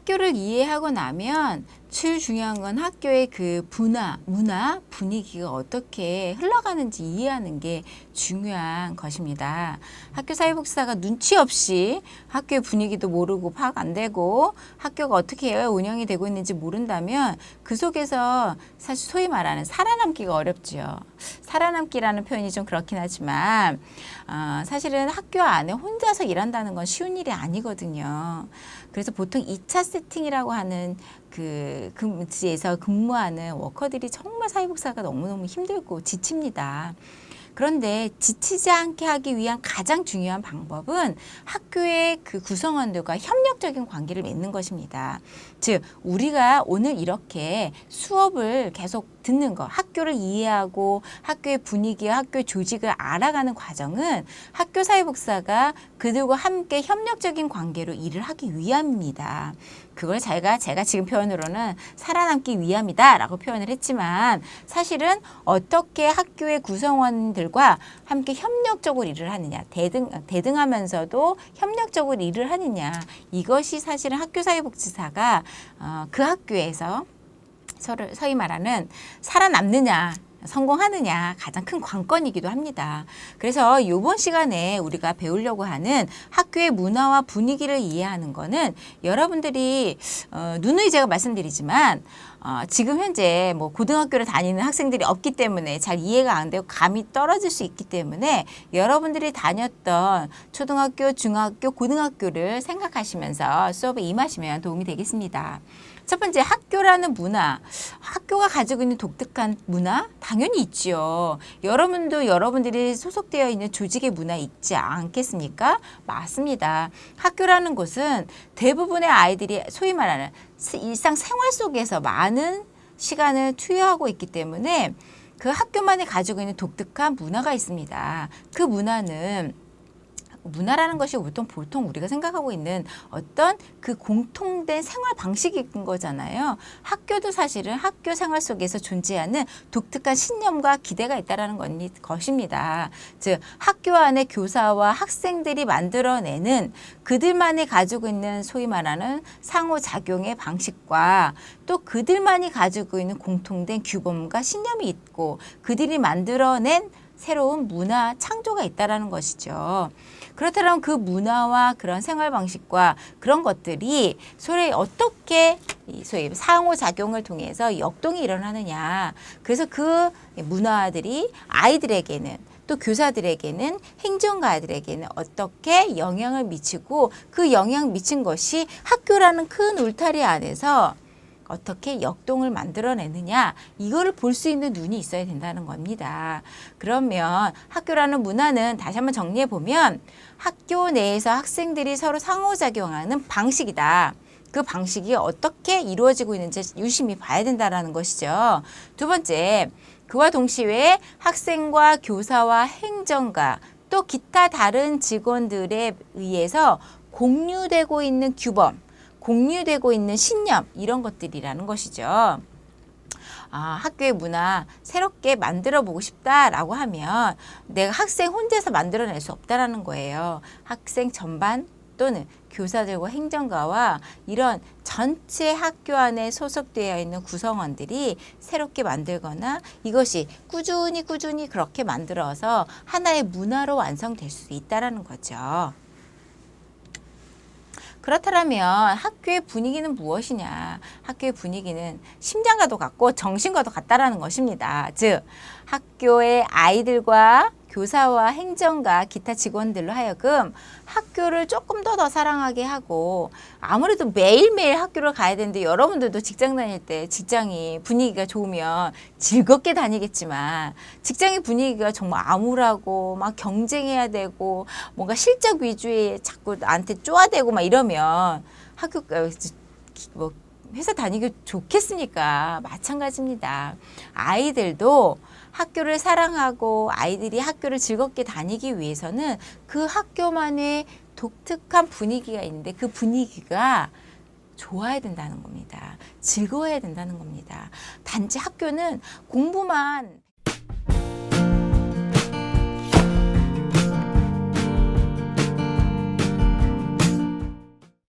학교를 이해하고 나면 제일 중요한 건 학교의 그 문화, 분위기가 어떻게 흘러가는지 이해하는 게 중요한 것입니다. 학교 사회복지사가 눈치 없이 학교의 분위기도 모르고 파악 안 되고 학교가 어떻게 운영이 되고 있는지 모른다면 그 속에서 사실 소위 말하는 살아남기가 어렵죠. 살아남기라는 표현이 좀 그렇긴 하지만 사실은 학교 안에 혼자서 일한다는 건 쉬운 일이 아니거든요. 그래서 보통 2차 세팅이라고 하는 그 지에서 근무하는 워커들이 정말 사회복지사가 너무너무 힘들고 지칩니다. 그런데 지치지 않게 하기 위한 가장 중요한 방법은 학교의 그 구성원들과 협력적인 관계를 맺는 것입니다. 즉, 우리가 오늘 이렇게 수업을 계속 듣는 것, 학교를 이해하고 학교의 분위기와 학교의 조직을 알아가는 과정은 학교 사회복지사가 그들과 함께 협력적인 관계로 일을 하기 위함입니다. 그걸 제가 지금 표현으로는 살아남기 위함이다라고 표현을 했지만 사실은 어떻게 학교의 구성원들과 함께 협력적으로 일을 하느냐, 대등하면서도 협력적으로 일을 하느냐, 이것이 사실은 학교 사회복지사가 그 학교에서 소위 말하는 살아남느냐, 성공하느냐 가장 큰 관건이기도 합니다. 그래서 이번 시간에 우리가 배우려고 하는 학교의 문화와 분위기를 이해하는 거는 여러분들이 누누이 제가 말씀드리지만 지금 현재 뭐 고등학교를 다니는 학생들이 없기 때문에 잘 이해가 안 되고 감이 떨어질 수 있기 때문에 여러분들이 다녔던 초등학교, 중학교, 고등학교를 생각하시면서 수업에 임하시면 도움이 되겠습니다. 첫 번째, 학교라는 문화. 학교가 가지고 있는 독특한 문화? 당연히 있죠. 여러분도 여러분들이 소속되어 있는 조직의 문화 있지 않겠습니까? 맞습니다. 학교라는 곳은 대부분의 아이들이 소위 말하는 일상생활 속에서 많은 시간을 투여하고 있기 때문에 그 학교만이 가지고 있는 독특한 문화가 있습니다. 그 문화라는 것이 보통 우리가 생각하고 있는 어떤 그 공통된 생활 방식인 거잖아요. 학교도 사실은 학교 생활 속에서 존재하는 독특한 신념과 기대가 있다는 것입니다. 즉, 학교 안에 교사와 학생들이 만들어내는 그들만이 가지고 있는 소위 말하는 상호작용의 방식과 또 그들만이 가지고 있는 공통된 규범과 신념이 있고 그들이 만들어낸 새로운 문화 창조가 있다는 것이죠. 그렇다면 그 문화와 그런 생활 방식과 그런 것들이 소위 어떻게 소위 상호작용을 통해서 역동이 일어나느냐. 그래서 그 문화들이 아이들에게는 또 교사들에게는 행정가들에게는 어떻게 영향을 미치고 그 영향 미친 것이 학교라는 큰 울타리 안에서 어떻게 역동을 만들어내느냐, 이거를 볼 수 있는 눈이 있어야 된다는 겁니다. 그러면 학교라는 문화는 다시 한번 정리해 보면 학교 내에서 학생들이 서로 상호작용하는 방식이다. 그 방식이 어떻게 이루어지고 있는지 유심히 봐야 된다는 것이죠. 두 번째, 그와 동시에 학생과 교사와 행정가 또 기타 다른 직원들에 의해서 공유되고 있는 규범, 공유되고 있는 신념, 이런 것들이라는 것이죠. 학교의 문화 새롭게 만들어 보고 싶다라고 하면 내가 학생 혼자서 만들어낼 수 없다라는 거예요. 학생 전반 또는 교사들과 행정가와 이런 전체 학교 안에 소속되어 있는 구성원들이 새롭게 만들거나 이것이 꾸준히 그렇게 만들어서 하나의 문화로 완성될 수 있다라는 거죠. 그렇다면 학교의 분위기는 무엇이냐? 학교의 분위기는 심장과도 같고 정신과도 같다라는 것입니다. 즉, 학교의 아이들과 교사와 행정가, 기타 직원들로 하여금 학교를 조금 더 사랑하게 하고 아무래도 매일매일 학교를 가야 되는데 여러분들도 직장 다닐 때 직장이 분위기가 좋으면 즐겁게 다니겠지만 직장의 분위기가 정말 암울하고 막 경쟁해야 되고 뭔가 실적 위주에 자꾸 나한테 쪼아대고 막 이러면 학교가 뭐 회사 다니기 좋겠습니까? 마찬가지입니다. 아이들도 학교를 사랑하고 아이들이 학교를 즐겁게 다니기 위해서는 그 학교만의 독특한 분위기가 있는데 그 분위기가 좋아야 된다는 겁니다. 즐거워야 된다는 겁니다. 단지 학교는 공부만